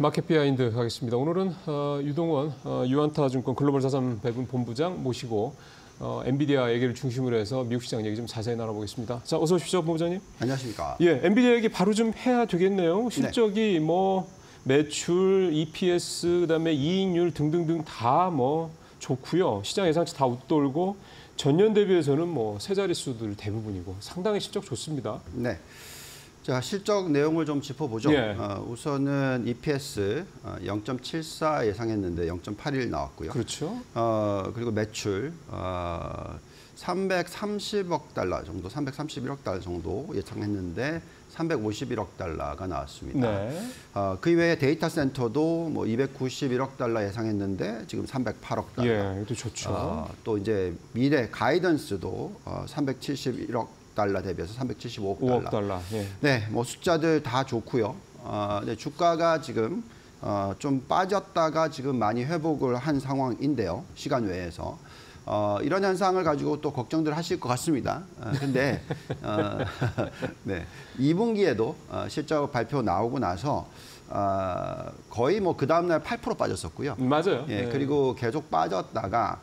마켓 비하인드 하겠습니다. 오늘은 유동원 유안타증권 글로벌 자산 배분 본부장 모시고 엔비디아 얘기를 중심으로 해서 미국 시장 얘기 좀 자세히 나눠보겠습니다. 자, 어서 오십시오, 본부장님. 안녕하십니까. 예, 엔비디아 얘기 바로 좀 해야 되겠네요. 실적이 뭐 매출, EPS, 그다음에 이익률 등등등 다 뭐 좋고요. 시장 예상치 다 웃돌고 전년 대비해서는 뭐 세 자릿수들 대부분이고 상당히 실적 좋습니다. 네. 자, 실적 내용을 좀 짚어보죠. 예. 우선은 EPS 0.74 예상했는데 0.81 나왔고요. 그렇죠. 그리고 매출 330억 달러 정도, 331억 달러 정도 예상했는데 351억 달러가 나왔습니다. 네. 그 이외에 데이터 센터도 뭐 291억 달러 예상했는데 지금 308억 달러. 예, 이것도 좋죠. 또 이제 미래 가이던스도 371억 달러 대비해서 375억 달러. 5억 달러. 예. 네, 뭐 숫자들 다 좋고요. 근데 주가가 지금 좀 빠졌다가 지금 많이 회복을 한 상황인데요. 시간 외에서. 이런 현상을 가지고 또 걱정들 하실 것 같습니다. 근데 네, 2분기에도 실적 발표 나오고 나서 거의 뭐 그 다음날 8% 빠졌었고요. 맞아요. 예, 네. 그리고 계속 빠졌다가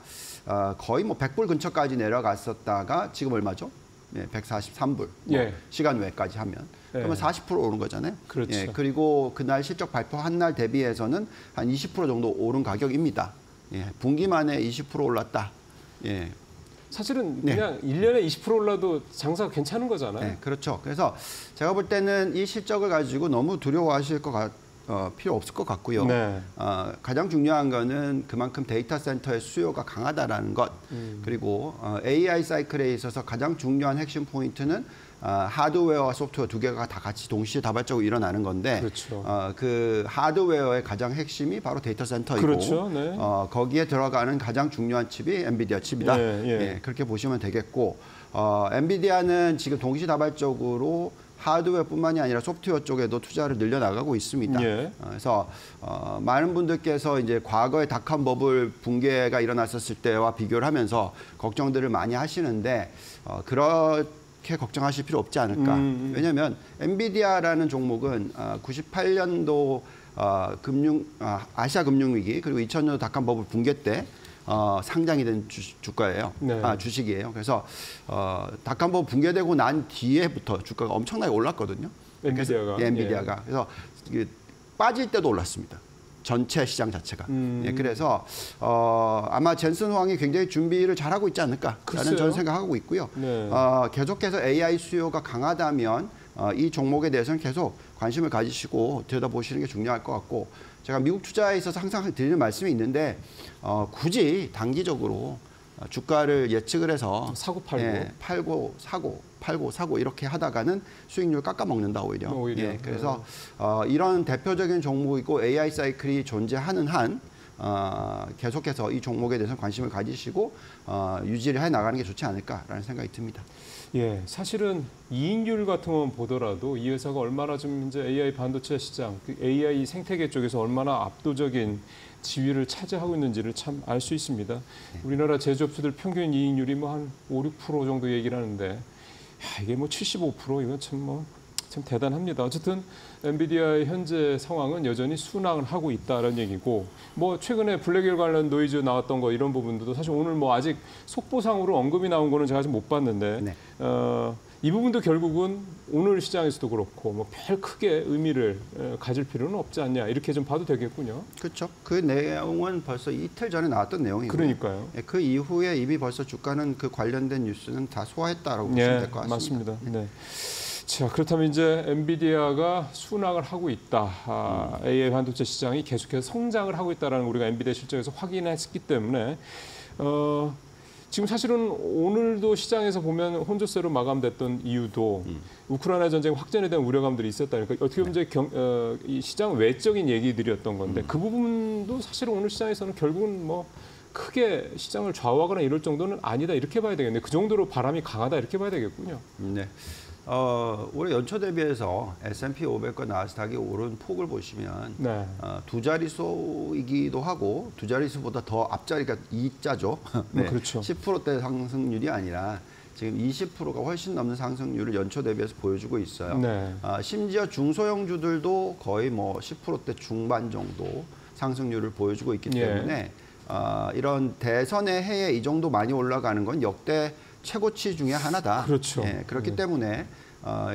거의 뭐 100불 근처까지 내려갔었다가 지금 얼마죠? 예, 143불. 뭐 예. 시간 외까지 하면. 그러면 예. 40% 오른 거잖아요. 그렇죠. 예, 그리고 그날 실적 발표한 날 대비해서는 한 20% 정도 오른 가격입니다. 예, 분기 만에 20% 올랐다. 예. 사실은 네. 그냥 1년에 20% 올라도 장사가 괜찮은 거잖아요. 네, 그렇죠. 그래서 제가 볼 때는 이 실적을 가지고 너무 두려워하실 필요 없을 것 같고요. 네. 가장 중요한 거는 그만큼 데이터 센터의 수요가 강하다라는 것. 그리고 AI 사이클에 있어서 가장 중요한 핵심 포인트는 하드웨어와 소프트웨어 두 개가 다 같이 동시에 다발적으로 일어나는 건데 그렇죠. 그 하드웨어의 가장 핵심이 바로 데이터 센터이고 그렇죠. 네. 거기에 들어가는 가장 중요한 칩이 엔비디아 칩이다. 예, 예. 예, 그렇게 보시면 되겠고 엔비디아는 지금 동시다발적으로 하드웨어뿐만이 아니라 소프트웨어 쪽에도 투자를 늘려나가고 있습니다. 예. 그래서 많은 분들께서 이제 과거에 닷컴 버블 붕괴가 일어났었을 때와 비교를 하면서 걱정들을 많이 하시는데 그렇게 걱정하실 필요 없지 않을까. 왜냐하면 엔비디아라는 종목은 98년도 아시아 금융위기 그리고 2000년도 닷컴 버블 붕괴 때 상장이 된 주가예요. 네. 주식이에요. 그래서 닷컴 버블 붕괴되고 난 뒤에부터 주가가 엄청나게 올랐거든요. 엔비디아가. 예, 엔비디아가. 그래서 빠질 때도 올랐습니다. 전체 시장 자체가. 예, 그래서 아마 젠슨 황이 굉장히 준비를 잘하고 있지 않을까라는 글쎄요. 저는 생각하고 있고요. 네. 계속해서 AI 수요가 강하다면 이 종목에 대해서는 계속 관심을 가지시고 들여다보시는 게 중요할 것 같고 제가 미국 투자에 있어서 항상 드리는 말씀이 있는데 굳이 단기적으로 주가를 예측을 해서 사고 팔고. 예, 팔고 사고 팔고 사고 이렇게 하다가는 수익률 깎아먹는다 오히려. 예, 그래서 이런 대표적인 종목이고 AI 사이클이 존재하는 한 계속해서 이 종목에 대해서 관심을 가지시고 유지를 해 나가는 게 좋지 않을까라는 생각이 듭니다. 예, 사실은 이익률 같은 건 보더라도 이 회사가 얼마나 좀 이제 AI 반도체 시장, 그 AI 생태계 쪽에서 얼마나 압도적인 지위를 차지하고 있는지를 참 알 수 있습니다. 네. 우리나라 제조업체들 평균 이익률이 뭐 한 5, 6% 정도 얘기를 하는데 야, 이게 뭐 75% 이건 참 대단합니다. 어쨌든 엔비디아의 현재 상황은 여전히 순항을 하고 있다는 얘기고 뭐 최근에 블랙홀 관련 노이즈 나왔던 거 이런 부분들도 사실 오늘 뭐 아직 속보상으로 언급이 나온 거는 제가 아직 못 봤는데 네. 이 부분도 결국은 오늘 시장에서도 그렇고 뭐 별 크게 의미를 가질 필요는 없지 않냐 이렇게 좀 봐도 되겠군요. 그렇죠. 그 내용은 벌써 이틀 전에 나왔던 내용이고요. 그러니까요. 예, 그 이후에 이미 벌써 주가는 그 관련된 뉴스는 다 소화했다라고 보시면 될 것 같습니다. 맞습니다. 네. 자, 그렇다면 이제 엔비디아가 순항을 하고 있다. AI 반도체 시장이 계속해서 성장을 하고 있다는 우리가 엔비디아 실적에서 확인했기 때문에 지금 사실은 오늘도 시장에서 보면 혼조세로 마감됐던 이유도 우크라이나 전쟁 확전에 대한 우려감들이 있었다니까 어떻게 보면 이제 이 시장 외적인 얘기들이었던 건데 그 부분도 사실은 오늘 시장에서는 결국은 뭐 크게 시장을 좌우하거나 이럴 정도는 아니다 이렇게 봐야 되겠네요. 그 정도로 바람이 강하다 이렇게 봐야 되겠군요. 네. 올해 연초 대비해서 S&P 500과 나스닥이 오른 폭을 보시면 네. 두 자릿수이기도 하고 두 자릿수보다 더 앞자리가 2자죠. 네. 그렇죠. 10%대 상승률이 아니라 지금 20%가 훨씬 넘는 상승률을 연초 대비해서 보여주고 있어요. 네. 심지어 중소형주들도 거의 뭐 10%대 중반 정도 상승률을 보여주고 있기 때문에 이런 대선의 해에 이 정도 많이 올라가는 건 역대 최고치 중에 하나다. 그렇죠. 그렇기 때문에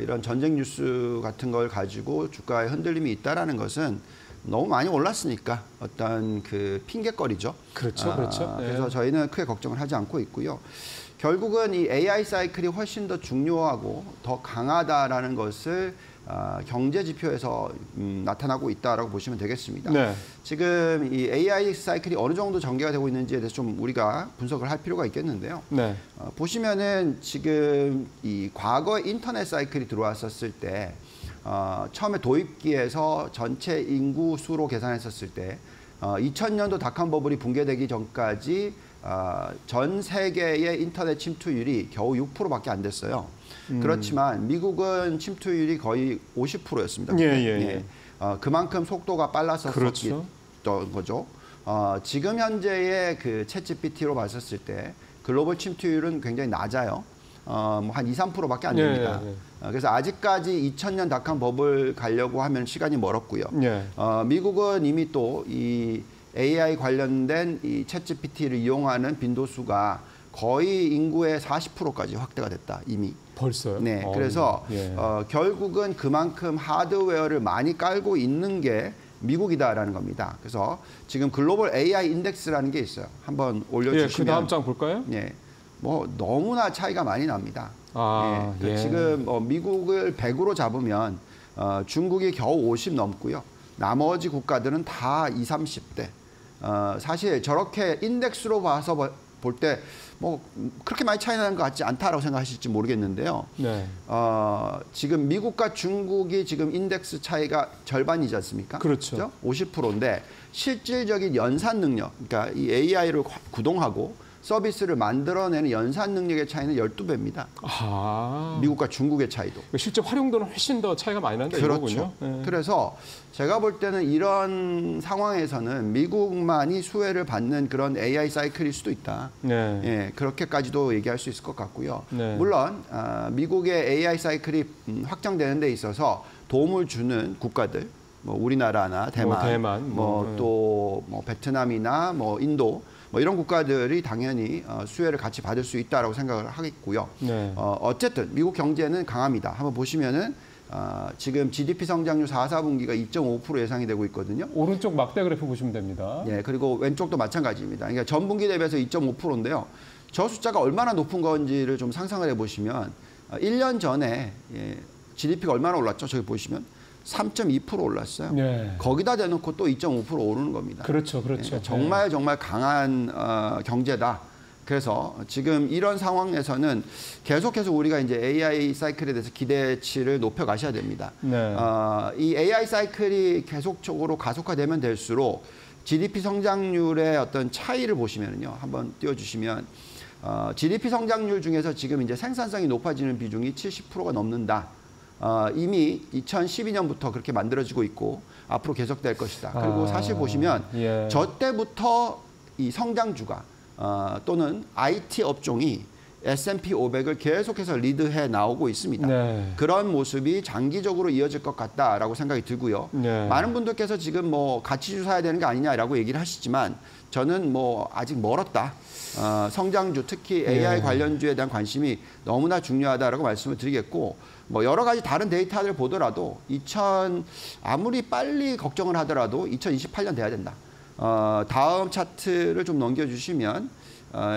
이런 전쟁 뉴스 같은 걸 가지고 주가에 흔들림이 있다라는 것은 너무 많이 올랐으니까 어떤 그 핑계거리죠. 그렇죠, 그렇죠. 그래서 저희는 크게 걱정을 하지 않고 있고요. 결국은 이 AI 사이클이 훨씬 더 중요하고 더 강하다라는 것을 경제 지표에서 나타나고 있다라고 보시면 되겠습니다. 네. 지금 이 AI 사이클이 어느 정도 전개가 되고 있는지에 대해서 좀 우리가 분석을 할 필요가 있겠는데요. 네. 보시면은 지금 이 과거 인터넷 사이클이 들어왔었을 때 처음에 도입기에서 전체 인구 수로 계산했었을 때 2000년도 닷컴 버블이 붕괴되기 전까지 전 세계의 인터넷 침투율이 겨우 6%밖에 안 됐어요. 그렇지만 미국은 침투율이 거의 50%였습니다. 그만큼 속도가 빨랐었던 그렇죠. 거죠. 지금 현재의 그 챗GPT로 봤었을 때 글로벌 침투율은 굉장히 낮아요. 한 2, 3%밖에 안 됩니다. 그래서 아직까지 2000년 닷컴 버블 가려고 하면 시간이 멀었고요. 미국은 이미 또 이 AI 관련된 이 챗GPT를 이용하는 빈도수가 거의 인구의 40%까지 확대가 됐다, 이미. 벌써요? 네, 그래서 결국은 그만큼 하드웨어를 많이 깔고 있는 게 미국이다라는 겁니다. 그래서 지금 글로벌 AI 인덱스라는 게 있어요. 한번 올려주시면. 그 다음 장 볼까요? 뭐 너무나 차이가 많이 납니다. 지금 미국을 100으로 잡으면 중국이 겨우 50 넘고요. 나머지 국가들은 다 20, 30대. 사실 저렇게 인덱스로 봐서 볼 때 뭐 그렇게 많이 차이 나는 것 같지 않다라고 생각하실지 모르겠는데요. 지금 미국과 중국이 지금 인덱스 차이가 절반이지 않습니까? 그렇죠. 50%인데 실질적인 연산 능력, 그러니까 이 AI를 구동하고 서비스를 만들어내는 연산 능력의 차이는 12배입니다. 미국과 중국의 차이도. 실제 활용도는 훨씬 더 차이가 많이 난다 이거군요. 그래서 제가 볼 때는 이런 상황에서는 미국만이 수혜를 받는 그런 AI 사이클일 수도 있다. 그렇게까지도 얘기할 수 있을 것 같고요. 물론 미국의 AI 사이클이 확정되는 데 있어서 도움을 주는 국가들, 뭐 우리나라나 대만, 또 베트남이나 인도, 이런 국가들이 당연히 수혜를 같이 받을 수 있다라고 생각을 하겠고요. 어쨌든 미국 경제는 강합니다. 한번 보시면은 지금 GDP 성장률 4, 4분기가 2.5% 예상이 되고 있거든요. 오른쪽 막대 그래프 보시면 됩니다. 그리고 왼쪽도 마찬가지입니다. 그러니까 전분기 대비해서 2.5%인데요. 저 숫자가 얼마나 높은 건지를 좀 상상을 해보시면 1년 전에 GDP가 얼마나 올랐죠? 저기 보시면 3.2% 올랐어요. 거기다 대놓고 또 2.5% 오르는 겁니다. 그렇죠. 정말 강한 경제다. 그래서 지금 이런 상황에서는 계속해서 우리가 이제 AI 사이클에 대해서 기대치를 높여 가셔야 됩니다. 이 AI 사이클이 계속적으로 가속화되면 될수록 GDP 성장률의 어떤 차이를 보시면요. 한번 띄워주시면 GDP 성장률 중에서 지금 이제 생산성이 높아지는 비중이 70%가 넘는다. 이미 2012년부터 그렇게 만들어지고 있고 앞으로 계속될 것이다. 그리고 사실 보시면 저 때부터 이 성장주가 또는 IT 업종이 S&P 500을 계속해서 리드해 나오고 있습니다. 그런 모습이 장기적으로 이어질 것 같다라고 생각이 들고요. 많은 분들께서 지금 뭐 가치주 사야 되는 게 아니냐라고 얘기를 하시지만 저는 뭐 아직 멀었다. 성장주 특히 AI 관련주에 대한 관심이 너무나 중요하다라고 말씀을 드리겠고 뭐 여러 가지 다른 데이터를 보더라도 아무리 빨리 걱정을 하더라도 2028년 돼야 된다. 다음 차트를 좀 넘겨주시면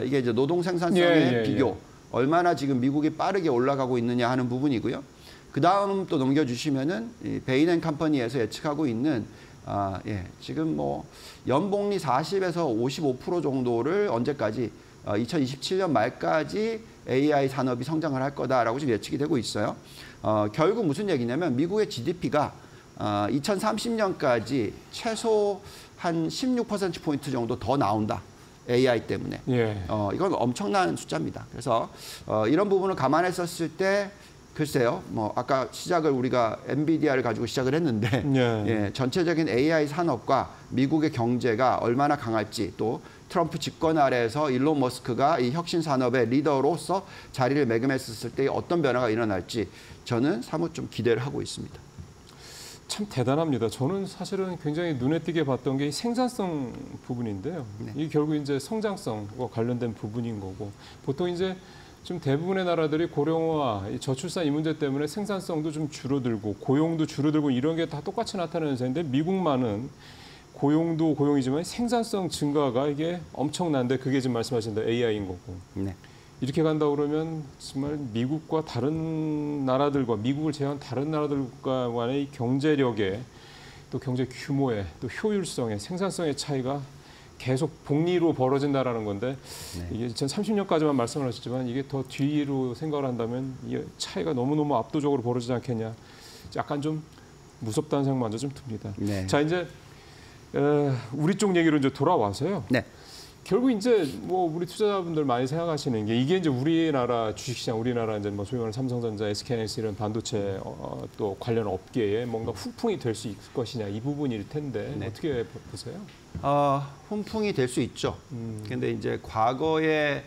이게 이제 노동 생산성의 비교 얼마나 지금 미국이 빠르게 올라가고 있느냐 하는 부분이고요. 그 다음 또 넘겨주시면은 이 베인앤컴퍼니에서 예측하고 있는 지금 뭐 연복리 40에서 55% 정도를 언제까지 2027년 말까지 AI 산업이 성장을 할 거다라고 지금 예측이 되고 있어요. 결국 무슨 얘기냐면 미국의 GDP가 2030년까지 최소 한 16%포인트 정도 더 나온다. AI 때문에. 이건 엄청난 숫자입니다. 그래서 이런 부분을 감안했었을 때 글쎄요. 뭐 아까 시작을 우리가 엔비디아를 가지고 시작을 했는데 전체적인 AI 산업과 미국의 경제가 얼마나 강할지 또 트럼프 집권 아래에서 일론 머스크가 이 혁신 산업의 리더로서 자리를 매김했을 때 어떤 변화가 일어날지 저는 사뭇 좀 기대를 하고 있습니다. 참 대단합니다. 저는 사실은 굉장히 눈에 띄게 봤던 게 이 생산성 부분인데요. 네. 이게 결국 이제 성장성과 관련된 부분인 거고 보통 이제 좀 대부분의 나라들이 고령화, 이 저출산 이 문제 때문에 생산성도 좀 줄어들고 고용도 줄어들고 이런 게 다 똑같이 나타나는 세인데 미국만은 고용도 고용이지만 생산성 증가가 이게 엄청난데 그게 지금 말씀하신 대로 AI인 거고. 네. 이렇게 간다 그러면 정말 미국과 다른 나라들과 미국을 제외한 다른 나라들과 간의 이 경제력의 또 경제 규모의 또 효율성의 생산성의 차이가 계속 복리로 벌어진다라는 건데 네. 이게 2030년까지만 말씀을 하셨지만 이게 더 뒤로 생각을 한다면 이 차이가 너무너무 압도적으로 벌어지지 않겠냐. 약간 좀 무섭다는 생각 먼저 좀 듭니다. 네. 자 이제 우리 쪽 얘기로 이제 돌아와서요. 네. 결국 이제 뭐 우리 투자자분들 많이 생각하시는 게 이게 이제 우리나라 주식시장, 우리나라 이제 뭐 소위 말하는 삼성전자, SK하이닉스 이런 반도체 또 관련 업계에 뭔가 후풍이 될 수 있을 것이냐 이 부분일 텐데 네. 어떻게 보세요? 훈풍이 될 수 있죠. 근데 이제 과거에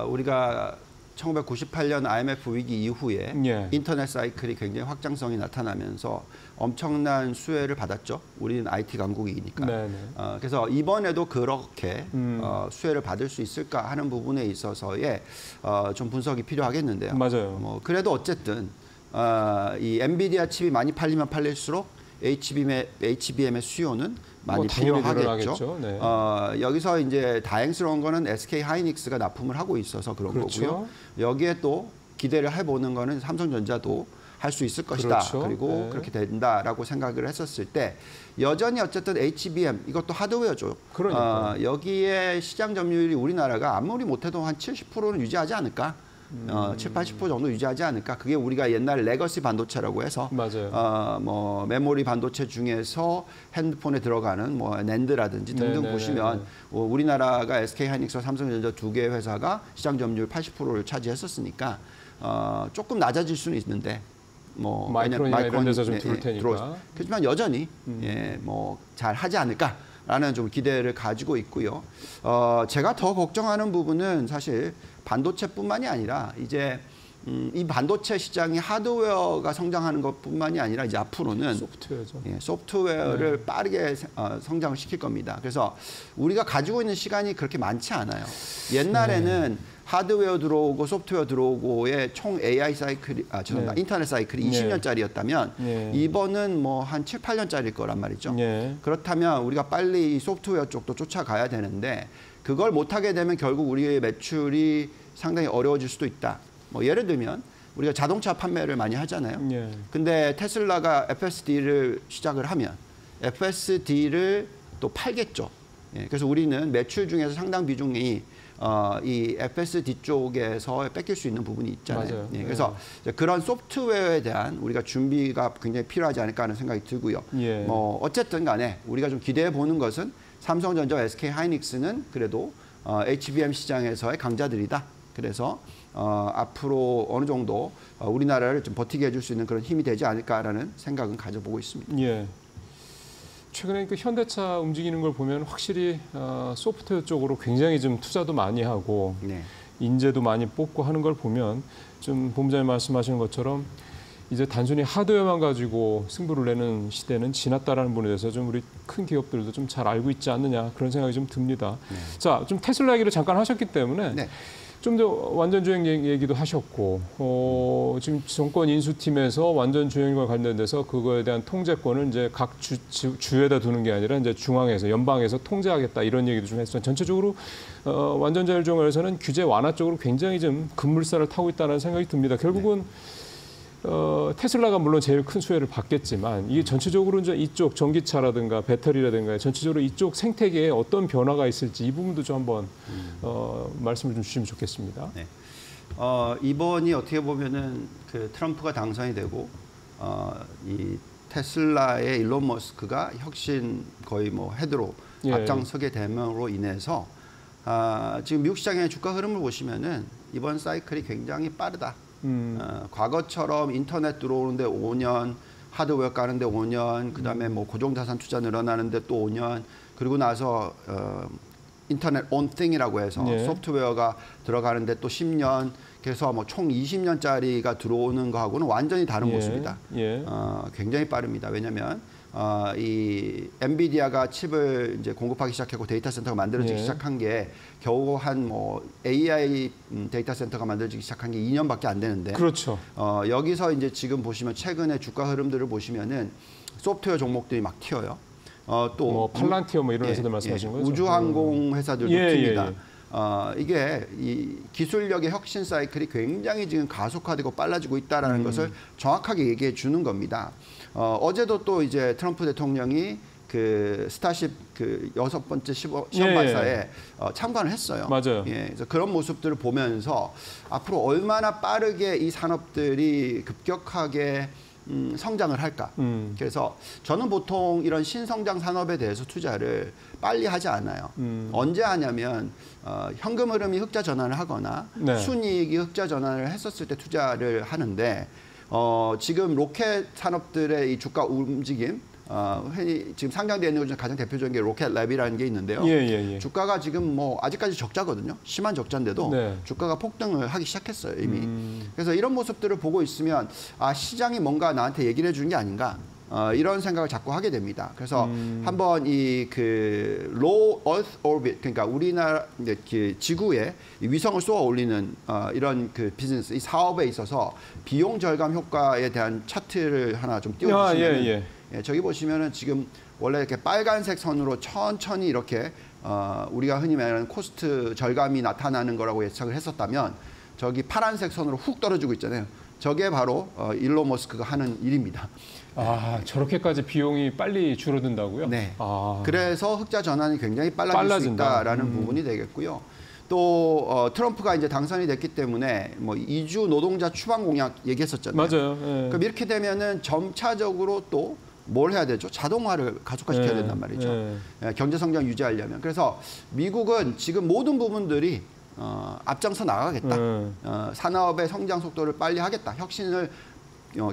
우리가 1998년 IMF 위기 이후에 예. 인터넷 사이클이 굉장히 확장성이 나타나면서 엄청난 수혜를 받았죠. 우리는 IT 강국이니까. 네네. 그래서 이번에도 그렇게 수혜를 받을 수 있을까 하는 부분에 있어서의 좀 분석이 필요하겠는데요. 맞아요. 그래도 어쨌든 이 엔비디아 칩이 많이 팔리면 팔릴수록 HBM의 수요는 많이 뭐 당연히 필요하겠죠. 늘어나겠죠. 네. 여기서 이제 다행스러운 거는 SK 하이닉스가 납품을 하고 있어서 그런 그렇죠. 거고요. 여기에 또 기대를 해보는 거는 삼성전자도 할 수 있을 것이다. 그렇죠. 그리고 네. 그렇게 된다라고 생각을 했었을 때 여전히 어쨌든 HBM 이것도 하드웨어죠. 그러니까요. 여기에 시장 점유율이 우리나라가 아무리 못해도 한 70%는 유지하지 않을까? 7, 80% 정도 유지하지 않을까? 그게 우리가 옛날 레거시 반도체라고 해서 맞아요. 뭐 메모리 반도체 중에서 핸드폰에 들어가는 뭐 낸드라든지 등등 네네네네. 보시면 우리나라가 SK 하이닉스와 삼성전자 두 개의 회사가 시장 점유율 80%를 차지했었으니까 조금 낮아질 수는 있는데 뭐 마이크론이나 이런 데서 좀 들을 테니까. 그렇지만 여전히 뭐 잘 하지 않을까라는 좀 기대를 가지고 있고요. 제가 더 걱정하는 부분은 사실 반도체뿐만이 아니라 이제 이 반도체 시장이 하드웨어가 성장하는 것뿐만이 아니라 이제 앞으로는 소프트웨어죠. 소프트웨어를 네. 빠르게 성장을 시킬 겁니다. 그래서 우리가 가지고 있는 시간이 그렇게 많지 않아요. 옛날에는 하드웨어 들어오고 소프트웨어 들어오고의 총 AI 사이클이 죄송합니다. 네. 인터넷 사이클이 20년짜리였다면 네. 이번은 뭐 한 7, 8년짜리일 거란 말이죠. 네. 그렇다면 우리가 빨리 이 소프트웨어 쪽도 쫓아가야 되는데 그걸 못하게 되면 결국 우리의 매출이 상당히 어려워질 수도 있다. 뭐 예를 들면 우리가 자동차 판매를 많이 하잖아요. 네. 근데 테슬라가 FSD를 시작을 하면 FSD를 또 팔겠죠. 그래서 우리는 매출 중에서 상당 비중이 이 FSD 쪽에서 뺏길 수 있는 부분이 있잖아요. 맞아요. 그래서 그런 소프트웨어에 대한 우리가 준비가 굉장히 필요하지 않을까 하는 생각이 들고요. 예. 뭐 어쨌든 간에 우리가 좀 기대해 보는 것은 삼성전자와 SK 하이닉스는 그래도 HBM 시장에서의 강자들이다. 그래서 앞으로 어느 정도 우리나라를 좀 버티게 해줄 수 있는 그런 힘이 되지 않을까라는 생각은 가져보고 있습니다. 예. 최근에 그 현대차 움직이는 걸 보면 확실히 소프트웨어 쪽으로 굉장히 좀 투자도 많이 하고 네. 인재도 많이 뽑고 하는 걸 보면 좀 본부장님 말씀하시는 것처럼 이제 단순히 하드웨어만 가지고 승부를 내는 시대는 지났다라는 부분에 대해서 좀 우리 큰 기업들도 좀 잘 알고 있지 않느냐 그런 생각이 좀 듭니다. 네. 자, 좀 테슬라 얘기를 잠깐 하셨기 때문에 네. 좀 더 완전 주행 얘기도 하셨고 지금 정권 인수팀에서 완전 주행과 관련돼서 그거에 대한 통제권을 이제 각 주에다 두는 게 아니라 이제 중앙에서 연방에서 통제하겠다 이런 얘기도 좀 했어요. 전체적으로 완전 자율주행에서는 규제 완화 쪽으로 굉장히 좀 급물살을 타고 있다는 생각이 듭니다. 결국은 테슬라가 물론 제일 큰 수혜를 받겠지만 이게 전체적으로 이제 이쪽 전기차라든가 배터리라든가 전체적으로 이쪽 생태계에 어떤 변화가 있을지 이 부분도 좀 한번 말씀을 좀 주시면 좋겠습니다. 네. 이번이 어떻게 보면은 그 트럼프가 당선이 되고 이 테슬라의 일론 머스크가 혁신 거의 뭐 헤드로 예. 앞장서게 됨으로 인해서 지금 미국 시장의 주가 흐름을 보시면은 이번 사이클이 굉장히 빠르다. 과거처럼 인터넷 들어오는데 5년, 하드웨어 까는데 5년, 그다음에 뭐 고정자산 투자 늘어나는데 또 5년, 그리고 나서 인터넷 온 띵이라고 해서 예. 소프트웨어가 들어가는데 또 10년 그래서 뭐 총 20년짜리가 들어오는 거하고는 완전히 다른 예. 모습이다. 예. 굉장히 빠릅니다. 왜냐하면 이 엔비디아가 칩을 이제 공급하기 시작하고 데이터 센터가 만들어지기 예. 시작한 게 겨우 한 뭐 AI 데이터 센터가 만들어지기 시작한 게 2년밖에 안 되는데 그렇죠. 여기서 이제 지금 보시면 최근에 주가 흐름들을 보시면은 소프트웨어 종목들이 막 튀어요. 또 뭐 팔란티어 뭐 이런 회사들 말씀하신 거죠? 우주항공 회사들도 예, 튑니다. 예, 예. 이게 이 기술력의 혁신 사이클이 굉장히 지금 가속화되고 빨라지고 있다라는 것을 정확하게 얘기해 주는 겁니다. 어제도 또 이제 트럼프 대통령이 그 스타쉽 그 6번째 시험 발사에 참관을 했어요. 맞아요. 예, 그래서 그런 모습들을 보면서 앞으로 얼마나 빠르게 이 산업들이 급격하게 성장을 할까. 그래서 저는 보통 이런 신성장 산업에 대해서 투자를 빨리 하지 않아요. 언제 하냐면 현금 흐름이 흑자 전환을 하거나 네. 순이익이 흑자 전환을 했었을 때 투자를 하는데 지금 로켓 산업들의 이 주가 움직임 흔히 지금 상장되어 있는 것 중에 가장 대표적인 게 로켓랩이라는 게 있는데요. 예. 주가가 지금 뭐 아직까지 적자거든요. 심한 적자인데도 네. 주가가 폭등을 하기 시작했어요 이미. 그래서 이런 모습들을 보고 있으면 시장이 뭔가 나한테 얘기를 해주는 게 아닌가. 이런 생각을 자꾸 하게 됩니다. 그래서 한번 이 그 low Earth orbit 그러니까 우리나라 그 지구에 이 위성을 쏘아 올리는 이런 그 비즈니스 이 사업에 있어서 비용 절감 효과에 대한 차트를 하나 좀 띄워주시면 예, 저기 보시면은 지금 원래 이렇게 빨간색 선으로 천천히 이렇게 우리가 흔히 말하는 코스트 절감이 나타나는 거라고 예측을 했었다면 저기 파란색 선으로 훅 떨어지고 있잖아요. 저게 바로 일론 머스크가 하는 일입니다. 저렇게까지 비용이 빨리 줄어든다고요? 네. 그래서 흑자 전환이 굉장히 빨라질 수 있다라는 부분이 되겠고요. 또 트럼프가 이제 당선이 됐기 때문에 뭐 이주 노동자 추방 공약 얘기했었잖아요. 맞아요. 예. 그럼 이렇게 되면은 점차적으로 또 뭘 해야 되죠? 자동화를 가속화시켜야 된단 말이죠. 경제 성장 유지하려면. 그래서 미국은 지금 모든 부분들이 앞장서 나가겠다. 산업의 성장 속도를 빨리 하겠다. 혁신을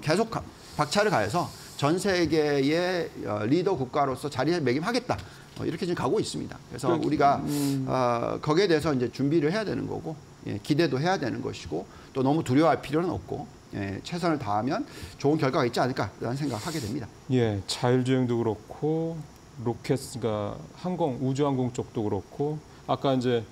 계속 박차를 가해서 전 세계의 리더 국가로서 자리매김하겠다. 이렇게 지금 가고 있습니다. 그래서 우리가 거기에 대해서 이제 준비를 해야 되는 거고 기대도 해야 되는 것이고 또 너무 두려워할 필요는 없고 최선을 다하면 좋은 결과가 있지 않을까라는 생각을 하게 됩니다. 예, 자율주행도 그렇고 로켓가 항공, 우주항공 쪽도 그렇고 아까 이제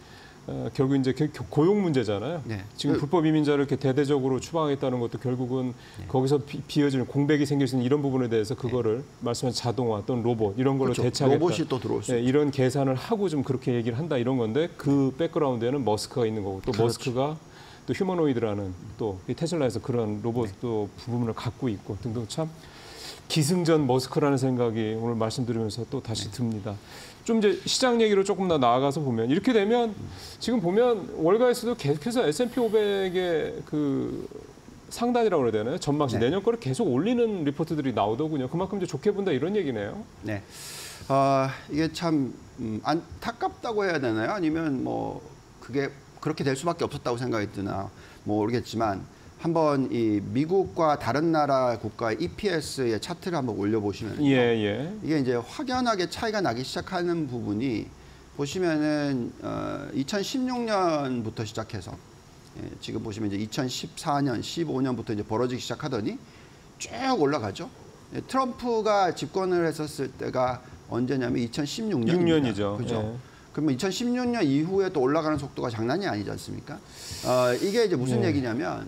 결국 이제 고용 문제잖아요. 네. 지금 불법 이민자를 이렇게 대대적으로 추방하겠다는 것도 결국은 거기서 비어지는 공백이 생길 수 있는 이런 부분에 대해서 그거를 말씀하신 자동화 또는 로봇 이런 걸로 그렇죠. 대체하겠다. 로봇이 또 들어올 수 있죠. 이런 계산을 하고 좀 그렇게 얘기를 한다 이런 건데 그 백그라운드에는 머스크가 있는 거고 또 그렇죠. 머스크가 또 휴머노이드라는 또 테슬라에서 그런 로봇 또 부분을 갖고 있고 등등 참 기승전 머스크라는 생각이 오늘 말씀드리면서 또 다시 듭니다. 좀 이제 시장 얘기로 조금 더 나아가서 보면 이렇게 되면 지금 보면 월가에서도 계속해서 S&P 500의 그 상단이라고 그래야 되나요? 전망시 내년 거를 계속 올리는 리포트들이 나오더군요. 그만큼 이제 좋게 본다 이런 얘기네요. 네. 이게 참 안타깝다고 해야 되나요? 아니면 뭐 그게 그렇게 될 수밖에 없었다고 생각이 드나 모르겠지만 한번 이 미국과 다른 나라 국가의 EPS의 차트를 한번 올려보시면요. 이게 이제 확연하게 차이가 나기 시작하는 부분이 보시면은 2016년부터 시작해서 지금 보시면 이제 2014년, 15년부터 이제 벌어지기 시작하더니 쭉 올라가죠. 트럼프가 집권을 했었을 때가 언제냐면 2016년입니다. 6년이죠. 그죠? 그러면 2016년 이후에 또 올라가는 속도가 장난이 아니지 않습니까? 이게 이제 무슨 얘기냐면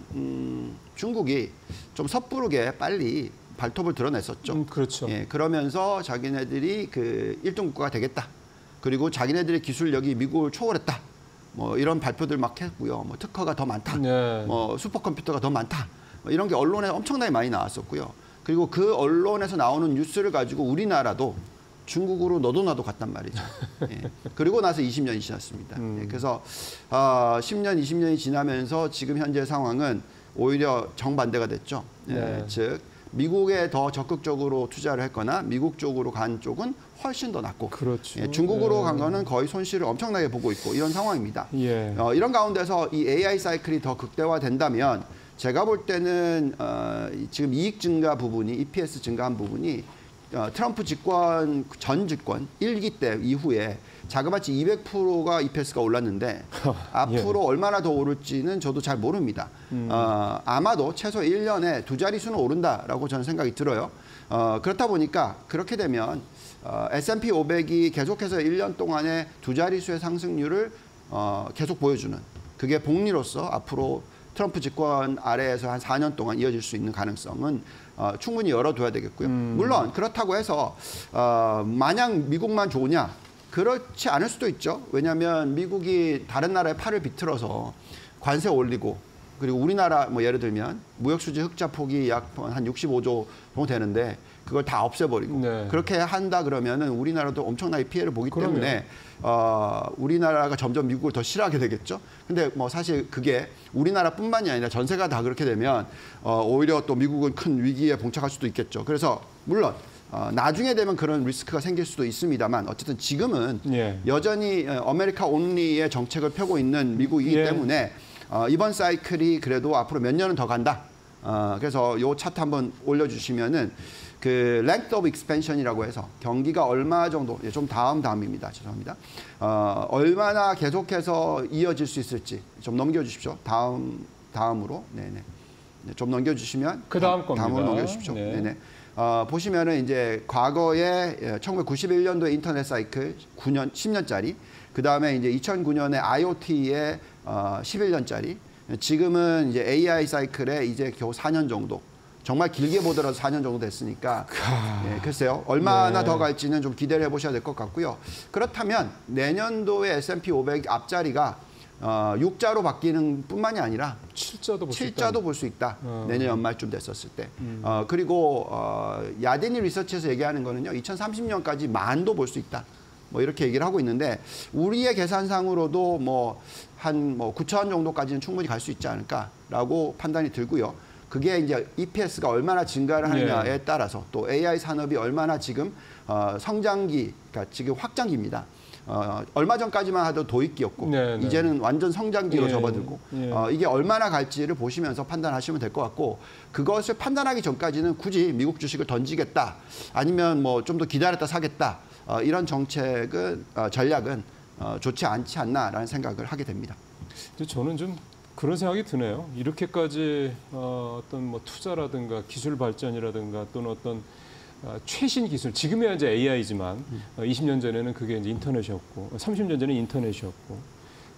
중국이 좀 섣부르게 빨리 발톱을 드러냈었죠. 그렇죠. 그러면서 자기네들이 그 1등 국가가 되겠다. 그리고 자기네들의 기술력이 미국을 초월했다. 뭐 이런 발표들 막 했고요. 뭐 특허가 더 많다. 뭐 슈퍼컴퓨터가 더 많다. 뭐 이런 게 언론에 엄청나게 많이 나왔었고요. 그리고 그 언론에서 나오는 뉴스를 가지고 우리나라도 중국으로 너도 나도 갔단 말이죠. 그리고 나서 20년이 지났습니다. 그래서 10년, 20년이 지나면서 지금 현재 상황은 오히려 정반대가 됐죠. 즉 미국에 더 적극적으로 투자를 했거나 미국 쪽으로 간 쪽은 훨씬 더 낫고 그렇죠. 중국으로 간 거는 거의 손실을 엄청나게 보고 있고 이런 상황입니다. 이런 가운데서 이 AI 사이클이 더 극대화된다면 제가 볼 때는 지금 이익 증가 부분이 EPS 증가한 부분이 트럼프 집권 전 집권 1기 때 이후에 자그마치 200%가 EPS가 올랐는데 앞으로 얼마나 더 오를지는 저도 잘 모릅니다. 아마도 최소 1년에 두 자릿수는 오른다라고 저는 생각이 들어요. 그렇다 보니까 그렇게 되면 S&P 500이 계속해서 1년 동안에 두 자릿수의 상승률을 계속 보여주는 그게 복리로서 앞으로 트럼프 집권 아래에서 한 4년 동안 이어질 수 있는 가능성은 충분히 열어둬야 되겠고요. 물론 그렇다고 해서 마냥 미국만 좋으냐? 그렇지 않을 수도 있죠. 왜냐하면 미국이 다른 나라의 팔을 비틀어서 관세 올리고 그리고 우리나라 뭐 예를 들면 무역수지 흑자 폭이 약 한 65조 정도 되는데 그걸 다 없애버리고 네. 그렇게 한다 그러면은 우리나라도 엄청나게 피해를 보기 그럼요. 때문에 우리나라가 점점 미국을 더 싫어하게 되겠죠. 근데 뭐 사실 그게 우리나라뿐만이 아니라 전세가 다 그렇게 되면 오히려 또 미국은 큰 위기에 봉착할 수도 있겠죠. 그래서 물론 나중에 되면 그런 리스크가 생길 수도 있습니다만 어쨌든 지금은 예. 여전히 아메리카 온리의 정책을 펴고 있는 미국이기 예. 때문에 이번 사이클이 그래도 앞으로 몇 년은 더 간다. 그래서 요 차트 한번 올려주시면은 그 length of expansion이라고 해서 경기가 얼마 정도 좀 다음입니다. 죄송합니다. 얼마나 계속해서 이어질 수 있을지 좀 넘겨주십시오. 다음으로 네네 좀 넘겨주시면 그 다음 겁니다. 다음으로 넘겨주십시오. 네. 네네. 보시면은 이제 과거에 1991년도에 인터넷 사이클 9년 10년짜리 그 다음에 이제 2009년에 IoT의 11년짜리 지금은 이제 AI 사이클에 이제 겨우 4년 정도. 정말 길게 보더라도 4년 정도 됐으니까 네, 글쎄요. 얼마나 네. 더 갈지는 좀 기대를 해보셔야 될 것 같고요. 그렇다면 내년도에 S&P 500 앞자리가 6자로 바뀌는 뿐만이 아니라 7자도 볼 수 있다. 내년 연말쯤 됐었을 때. 그리고 야데니 리서치에서 얘기하는 거는요. 2030년까지 만도 볼 수 있다. 뭐 이렇게 얘기를 하고 있는데 우리의 계산상으로도 뭐 한 9천 정도까지는 충분히 갈 수 있지 않을까라고 판단이 들고요. 그게 이제 EPS가 얼마나 증가를 하느냐에 예. 따라서 또 AI 산업이 얼마나 지금 성장기, 그러니까 지금 확장기입니다. 얼마 전까지만 하도 도입기였고 네, 네. 이제는 완전 성장기로 예. 접어들고 예. 이게 얼마나 갈지를 보시면서 판단하시면 될 것 같고 그것을 판단하기 전까지는 굳이 미국 주식을 던지겠다 아니면 뭐 좀 더 기다렸다 사겠다 이런 정책은 전략은 좋지 않지 않나라는 생각을 하게 됩니다. 저는 좀 그런 생각이 드네요. 이렇게까지 어떤 뭐 투자라든가 기술 발전이라든가 또는 어떤 최신 기술, 지금이야 이제 AI지만 20년 전에는 그게 이제 인터넷이었고 30년 전에 인터넷이었고.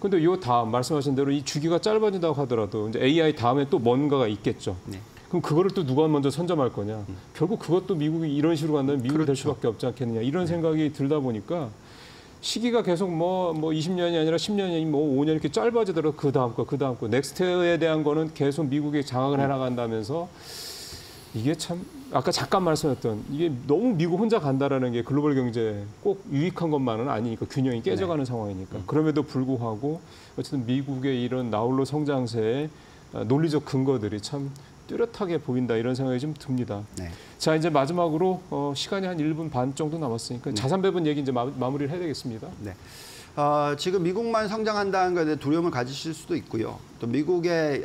근데 요 다음 말씀하신 대로 이 주기가 짧아진다고 하더라도 이제 AI 다음에 또 뭔가가 있겠죠. 네. 그럼 그거를 또 누가 먼저 선점할 거냐? 결국 그것도 미국이 이런 식으로 간다면 미국이 될 그렇죠. 수밖에 없지 않겠느냐 이런 생각이 들다 보니까 시기가 계속 뭐 20년이 아니라 10년이 뭐 5년 이렇게 짧아지더라도 그 다음 거 넥스트에 대한 거는 계속 미국이 장악을 해나간다면서 이게 참 아까 잠깐 말씀했던 이게 너무 미국 혼자 간다라는 게 글로벌 경제에 꼭 유익한 것만은 아니니까 균형이 깨져가는 상황이니까 그럼에도 불구하고 어쨌든 미국의 이런 나홀로 성장세의 논리적 근거들이 참 뚜렷하게 보인다 이런 생각이 좀 듭니다. 네. 자 이제 마지막으로 시간이 한 1분 반 정도 남았으니까 자산 배분 얘기 이제 마무리를 해야 되겠습니다. 네. 지금 미국만 성장한다는 것에 대해 두려움을 가지실 수도 있고요. 또 미국의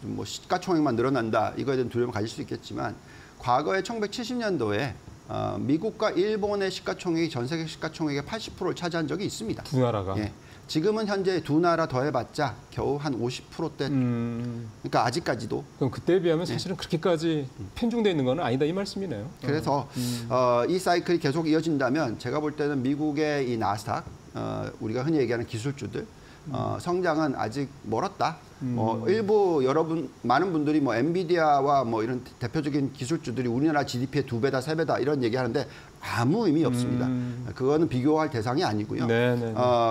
뭐 시가총액만 늘어난다 이거에 대한 두려움을 가질 수 있겠지만 과거에 1970년도에 미국과 일본의 시가총액이 전 세계 시가총액의 80%를 차지한 적이 있습니다. 두 나라가. 예. 지금은 현재 두 나라 더해봤자 겨우 한 50%대. 그러니까 아직까지도. 그럼 그때에 비하면 사실은 그렇게까지 편중돼 있는 건 아니다 이 말씀이네요. 그래서 이 사이클이 계속 이어진다면 제가 볼 때는 미국의 이 나스닥 우리가 흔히 얘기하는 기술주들 성장은 아직 멀었다. 일부 많은 분들이 뭐 엔비디아와 뭐 이런 대표적인 기술주들이 우리나라 GDP의 2배다, 3배다 이런 얘기하는데 아무 의미 없습니다. 그거는 비교할 대상이 아니고요.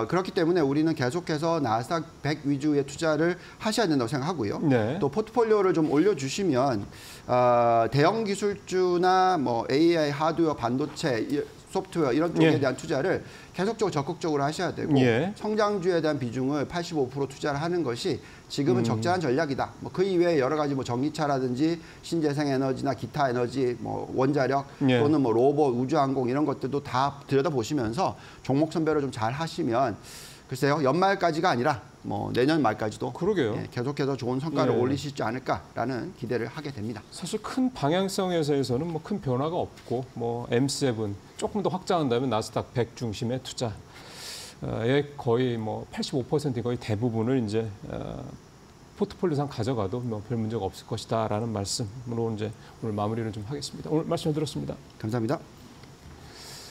그렇기 때문에 우리는 계속해서 나스닥 100 위주의 투자를 하셔야 된다고 생각하고요. 네. 또 포트폴리오를 좀 올려주시면 대형 기술주나 뭐 AI, 하드웨어, 반도체, 소프트웨어 이런 쪽에 대한 투자를 계속적으로 적극적으로 하셔야 되고 성장주에 대한 비중을 85% 투자를 하는 것이 지금은 적절한 전략이다. 뭐 그 이외에 여러 가지 뭐 전기차라든지 신재생 에너지나 기타 에너지, 뭐 원자력 또는 뭐 로봇, 우주항공 이런 것들도 다 들여다보시면서 종목 선별을 좀 잘 하시면 글쎄요, 연말까지가 아니라 뭐 내년 말까지도 그러게요. 예, 계속해서 좋은 성과를 예. 올리시지 않을까라는 기대를 하게 됩니다. 사실 큰 방향성에서는 뭐 큰 변화가 없고 뭐 M7 조금 더 확장한다면 나스닥 100 중심의 투자의 거의 뭐 85% 거의 대부분을 이제 포트폴리오상 가져가도 뭐 별 문제가 없을 것이다라는 말씀으로 이제 오늘 마무리를 좀 하겠습니다. 오늘 말씀 잘 들었습니다. 감사합니다.